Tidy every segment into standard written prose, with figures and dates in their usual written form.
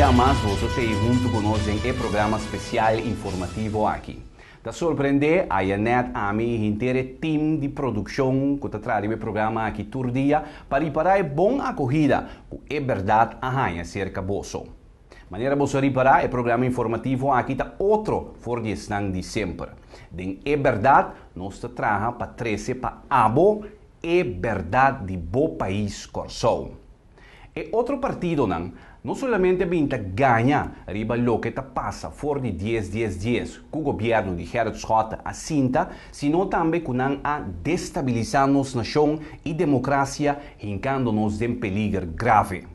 dia mais você junto conosco em programa especial informativo aqui. Te surpreende a net a mim inteiro time de produção que está trazendo o programa aqui todo dia para reparar boa acolhida que é verdade a rainha cerca bolso. Maneira você reparar o programa informativo aqui está outro for de sempre. Den é verdade nós te traga para trazer para abo é verdade de bom país Corsou. E outro partido não somente pinta ganha riba lo que passa fora de 10 com o governo de Gerrit Schotte assinta, sino também com a destabilizar nossa nação e democracia, hincando-nos em perigo grave.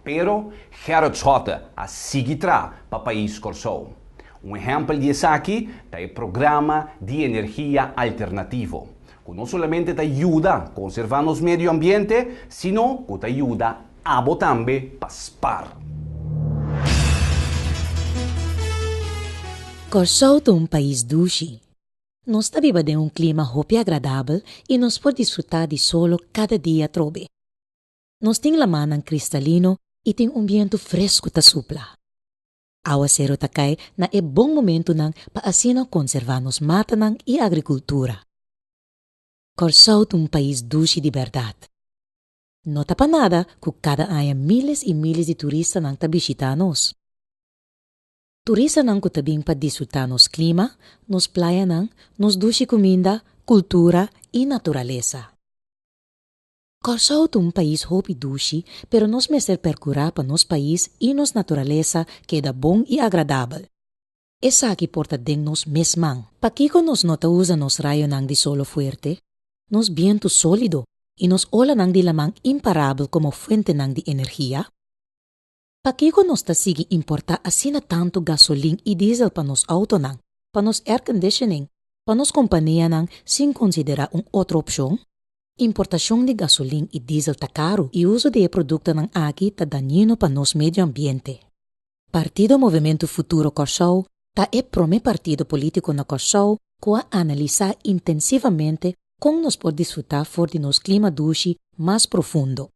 Pero Gerrit Schotte a seguirá para o país Corsou. Um exemplo disso aqui é o programa de energia alternativo, que não somente te ajuda a conservar o meio ambiente, sino que te ajuda a também paspar. Corsou é um país doce. Nós vivemos em um clima hopi agradável e nós podemos desfrutar de solo cada dia trobe. Nós temos a mana cristalino e tem um vento fresco ta supla. Awa zero ta cai na é bom momento para assim conservar nos mata e agricultura. Corsou é um país doce de verdade. Não tá para nada que cada ano miles e miles de turistas nang ta visita nos. Turistas nang que tabing para desfrutar nos clima, nos playa nos doce comida, cultura e natureza. Corsou é um país hopi doce, pero nos meser percurar para nos país e nos natureza queda bom e agradável. Essa aqui porta den nos mesmang. Pa kiko nos nota usa nos rayo nang di solo fuerte, nos viento sólido, e nos ola nang di lamang imparável como fuente nang di energia? Pakiko nos ta sige importa asina tanto gasolina e diesel pa nos auto nang, pa nos air conditioning, pa nos kompanija nang sin considera outra opção? Importação de gasolina e diesel ta caro e uso de produto nang aqui ta dañino pa nos medio ambiente. Partido Movimento Futuro Corsou ta é prome partido político na Corsou que a analisar intensivamente como nos pode desfrutar fora de nos clima doce mais profundo.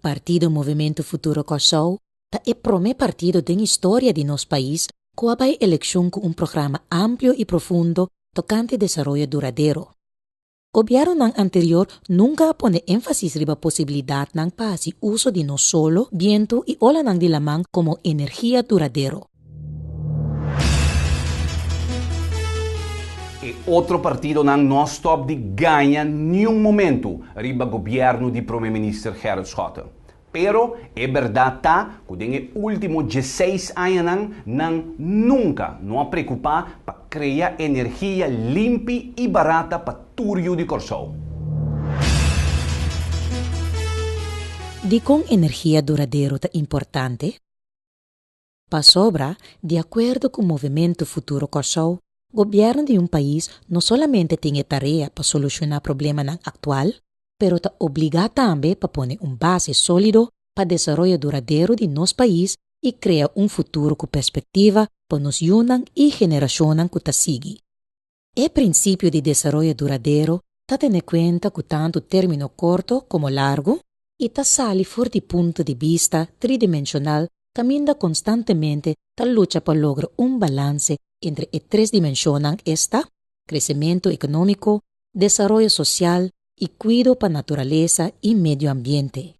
Partido Movimento Futuro Corsou ta é prome partido de história de nosso país que vai eleição com programa amplio e profundo tocante desenvolvimento duradouro. Governo nang anterior nunca pone ênfasis riba possibilidade nang pasi uso de no solo, viento e ola nang di lamang como energia duradouro. E outro partido não stop de ganhar nenhum momento riba governo de primeiro-ministro Gerrit Schotte. Pero é verdade que nos últimos 16 anos nunca não preocupar para criar energia limpa e barata para tudo de Corsou. De com energia duradoura é importante? Para sobra, de acordo com o Movimento Futuro Corsou, o governo de um país não somente tem a tarefa para solucionar problemas atual, pero está obrigado também para pôr base sólido para o desenvolvimento duradouro de nosso país e criar futuro com perspectiva para nos unam e geração que está sigue. O princípio de desenvolvimento duradouro está tendo em conta que tanto término curto como largo e está sali fora de ponto de vista tridimensional caminha constantemente para luta para lograr balance entre as três dimensões crescimento econômico, desenvolvimento social e cuidado para a natureza e meio ambiente.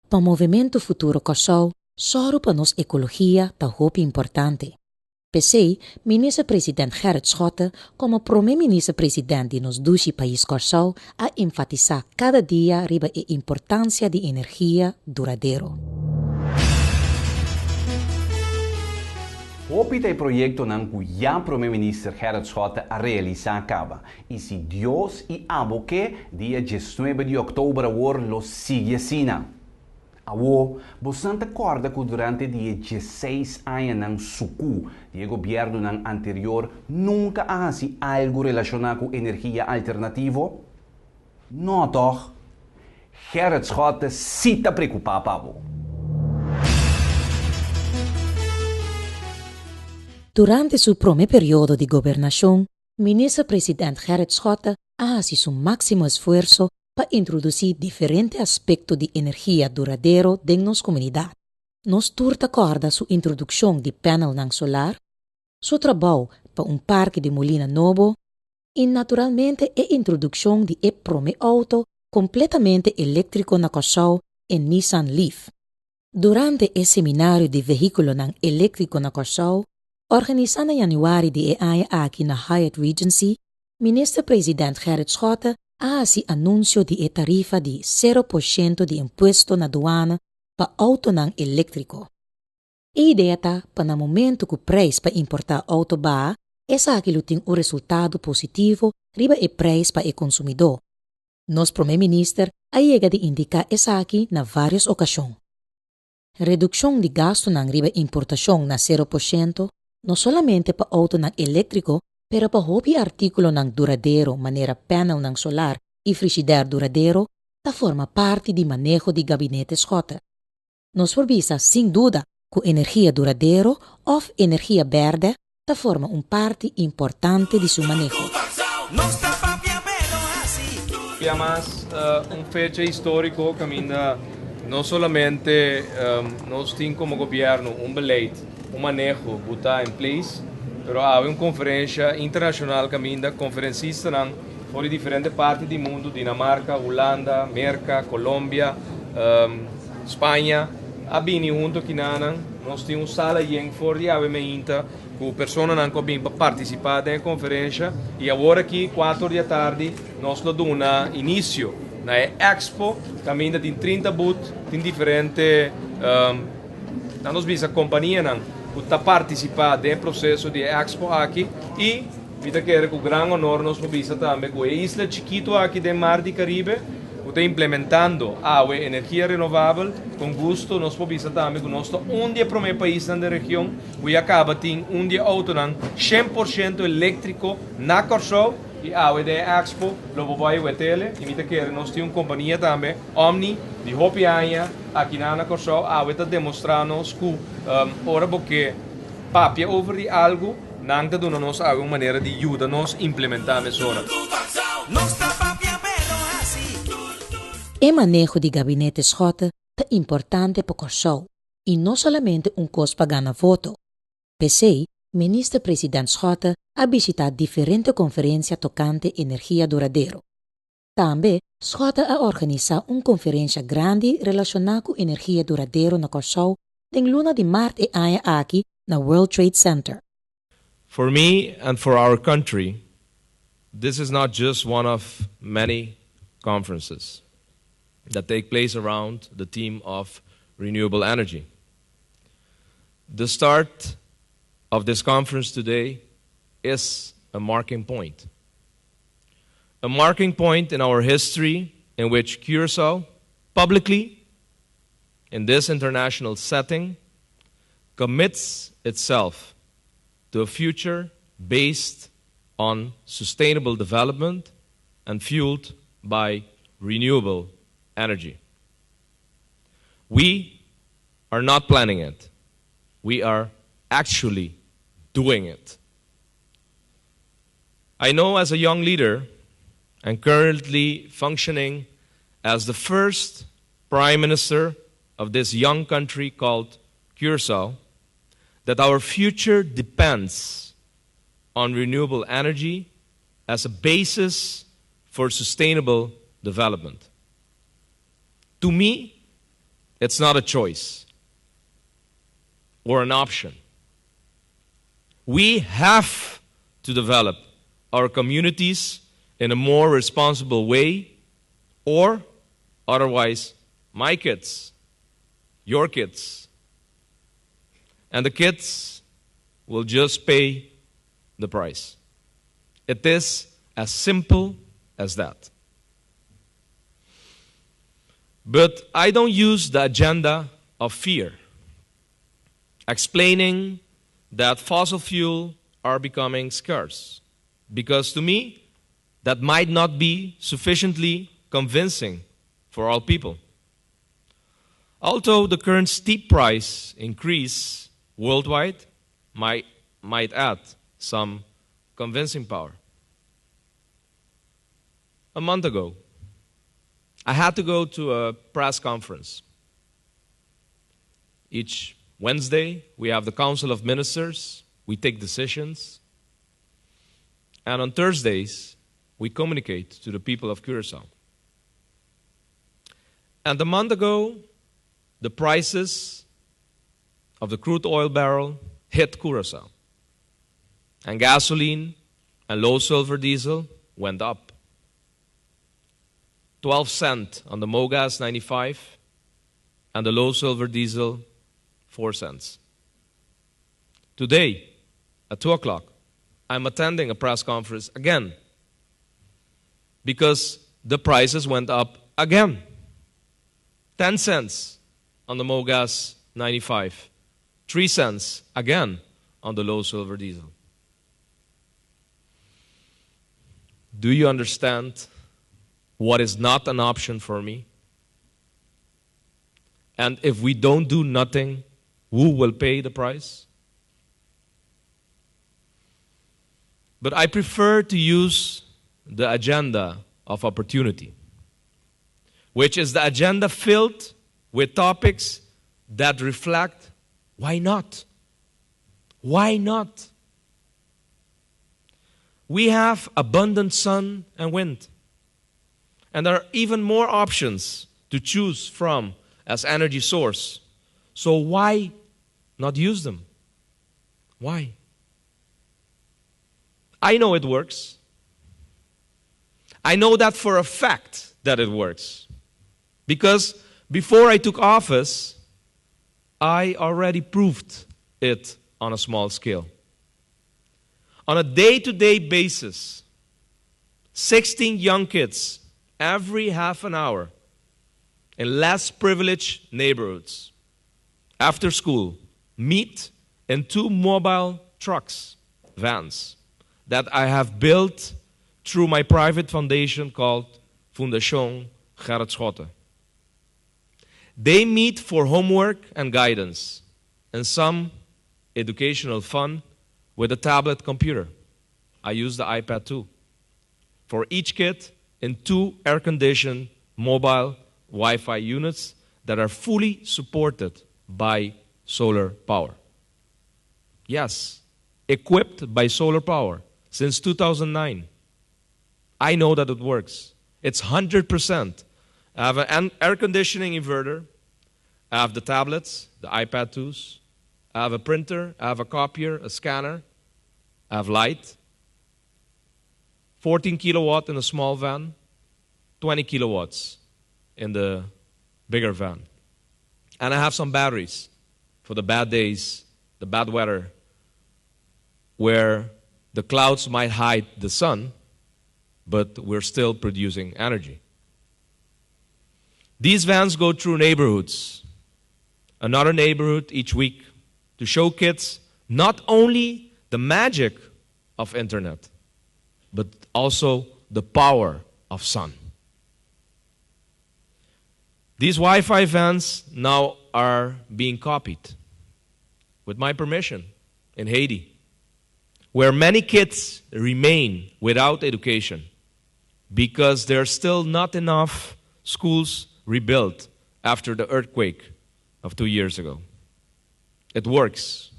Para o Movimento Futuro Corsou, só para nossa ecologia está muito importante. Pensei, ministro-presidente Gerrit Schotte, como primeiro-ministro-presidente de nos 12 países Corsou, a enfatizar cada dia riba a importância de energia duradouro. Hopi é projeto que já o primeiro-ministro Gerrit Schotte a realizar acaba. E se Deus e abo que dia 19 de outubro lo sigue assim. Awo, bastante acorda que durante dia 16 anos suku, o governo anterior nunca fez algo relacionado com energia alternativa? Não, toch? Gerrit Schotte se está preocupado. Durante seu primeiro período de governação, o ministro-presidente Gerrit Schotte fez seu máximo esforço para introduzir diferentes aspectos de energia duradouro em nossa comunidade. Nos turta corda su introduksyon di panel ng solar, su trabaho pa un parque de molina novo, e naturalmente e introduksyon di e prome auto completamente elettrico na kasaw en Nissan Leaf. Durante e seminario di vehikulo ng elettrico na kasaw, organisa na Januari di e aya aki na Hyatt Regency, Minister-President Gerrit Schotte si anuncio di e tarifa di 0% di impuesto na duwana pa auto ng elektriko. Ideia ta pa na momento ku preço pa importar auto ba, essa aquilo tem o resultado positivo riba e preço pa e consumidor. Nos Primeiro-Minister aiega de indicar essa aqui na várias ocasiões. Redução de gasto ng riba importação na 0%, não solamente pa auto ng elektriko, pero pa hobby artículo ng duradeiro, maneira panel ng solar e frigider duradeiro, ta forma parte di manejo di gabinete Schotte. Nos forbisa, sem dúvida, que energia duradeiro ou energia verde ta forma parte importante di su manejo. E mais fecha histórico caminha não solamente nós temos como governo beleid, manejo botar em place, pero há uma conferência internacional caminha conferencistas por diferentes partes do mundo, Dinamarca, Holanda, América, Colômbia, Espanha. Abini junto que nós temos sala em fora e abementa com pessoas que vêm participar da conferência e agora aqui 4 da tarde nós damos início na Expo, caminha de 30 booths, tem diferentes nós vimos a companhia que está participar do processo de Expo aqui e vida que com grande honor nós vimos também com a isla chiquito aqui do Mar do Caribe. Está implementando agua e energia renovável com gosto. Nós podemos também que nós estamos primeiro país na região que acaba de ter auto 100% elétrico na Corsol e agua de Expo lo vai o tele e mita que nós temos uma companhia também Omni de Hopianha aqui na Corsol agua está demonstrando que ora porque papia over de algo não está dando nos alguma maneira de ajuda nos implementar isso ora. O manejo de gabinete Schotte é importante para o Corsol e não somente costo para ganhar voto. PC, Minister-President Schotte a visitar diferentes conferências tocante energia duradeiro. Também, Schotte a organizar uma conferência grande relacionada com energia duradeiro na Corsol em luna de março e aia aqui na World Trade Center. For me and for our country, this is not just one of many conferences that take place around the theme of renewable energy. The start of this conference today is a marking point. A marking point in our history in which Curaçao publicly, in this international setting, commits itself to a future based on sustainable development and fueled by renewable energy. We are not planning it. We are actually doing it. I know as a young leader and currently functioning as the first prime minister of this young country called Curaçao, that our future depends on renewable energy as a basis for sustainable development. To me, it's not a choice or an option. We have to develop our communities in a more responsible way, or otherwise, my kids, your kids, and the kids will just pay the price. It is as simple as that. But I don't use the agenda of fear, explaining that fossil fuels are becoming scarce, because to me, that might not be sufficiently convincing for all people. Although the current steep price increase worldwide might add some convincing power. A month ago, I had to go to a press conference Each Wednesday, we have the Council of Ministers. We take decisions. And on Thursdays, we communicate to the people of Curaçao. And a month ago, the prices of the crude oil barrel hit Curaçao. And gasoline and low sulfur diesel went up. 12 cents on the MOGAS 95 and the low sulfur diesel 4 cents. Today, at 2 o'clock, I'm attending a press conference again because the prices went up again. 10 cents on the MOGAS 95, 3 cents again on the low sulfur diesel. Do you understand what is not an option for me? And if we don't do nothing, who will pay the price? But I prefer to use the agenda of opportunity, which is the agenda filled with topics that reflect why not? Why not? We have abundant sun and wind. And there are even more options to choose from as energy source. So why not use them? Why? I know it works. I know that for a fact that it works. Because before I took office, I already proved it on a small scale. On a day-to-day basis, 16 young kids every half an hour in less privileged neighborhoods after school meet in 2 mobile trucks, vans, that I have built through my private foundation called Fundación Gerrit Schotte. They meet for homework and guidance and some educational fun with a tablet computer. I use the iPad too. For each kid in 2 air-conditioned mobile Wi-Fi units that are fully supported by solar power. Yes, equipped by solar power since 2009. I know that it works. It's 100%. I have an air conditioning inverter. I have the tablets, the iPad 2s. I have a printer. I have a copier, a scanner. I have light. 14 kilowatt in a small van. 20 kilowatts in the bigger van. And I have some batteries for the bad days, the bad weather, where the clouds might hide the sun, but we're still producing energy. These vans go through neighborhoods, another neighborhood each week, to show kids not only the magic of internet, but also the power of sun. These Wi-Fi vans now are being copied, with my permission, in Haiti, where many kids remain without education because there are still not enough schools rebuilt after the earthquake of 2 years ago. It works,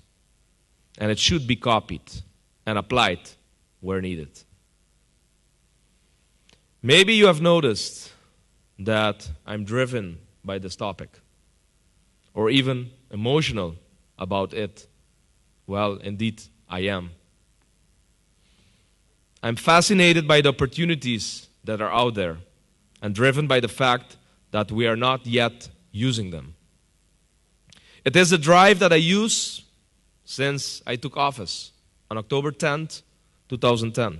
and it should be copied and applied where needed. Maybe you have noticed that I'm driven by this topic, or even emotional about it. Well, indeed, I am. I'm fascinated by the opportunities that are out there and driven by the fact that we are not yet using them. It is a drive that I use since I took office on October 10th, 2010,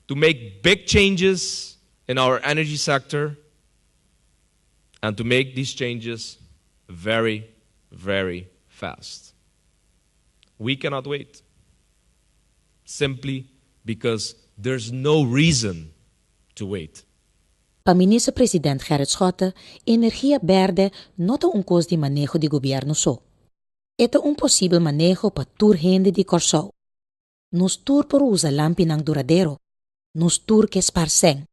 to make big changes in our energy sector and to make these changes very, very fast. We cannot wait, simply because there's no reason to wait. Pa ministro-presidente Gerrit Schotte, energia verde não é coisa de manejo de governo só. É possível manejo para toda gente de Curaçao. Nos tur por usar lampinang duradeiro. Nos tur que esparcem.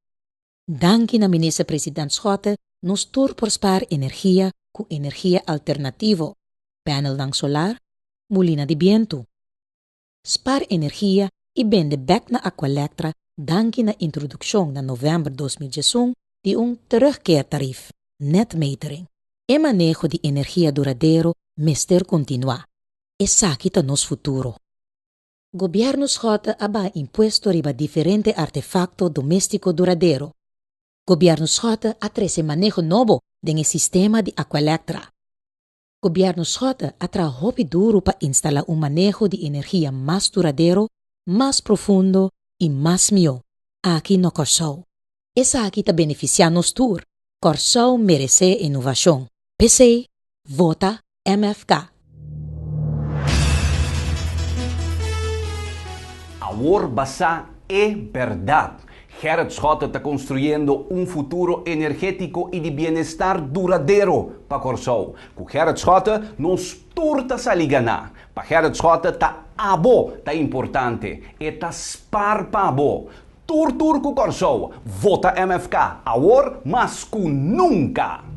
Danke na ministro-presidente Schotte nos tur por spar energia com energia alternativo, panel ng solar, molina de viento. Spar energia e bende back na Aqualectra danke na introduksyon na November 2018 de terugkeertarief, net metering, e manejo de energia duradeiro, mister continua. E sakita nos futuro. Governo Schotte aba impuesto riba diferente artefacto doméstico duradeiro. Governo Schotte atrese manejo novo den sistema de Aqualectra. Governo Schotte atra hopi duro pa instalar manejo de energia mais duradeiro, mais profundo e mais mio, aqui no Corsou. Essa aqui tá beneficiando nos tour. Corsou merece inovação. PC, vota MFK. Agora basa é verdade. Gerrit Schotte está construindo futuro energético e de bem-estar duradouro para Corsou. Com Gerrit Schotte, nos turta sa ligana. Para Gerrit Schotte, tá abo, tá importante. E tá spar pa abo. Tur com Corsou. Vota MFK. Agora, mas com nunca.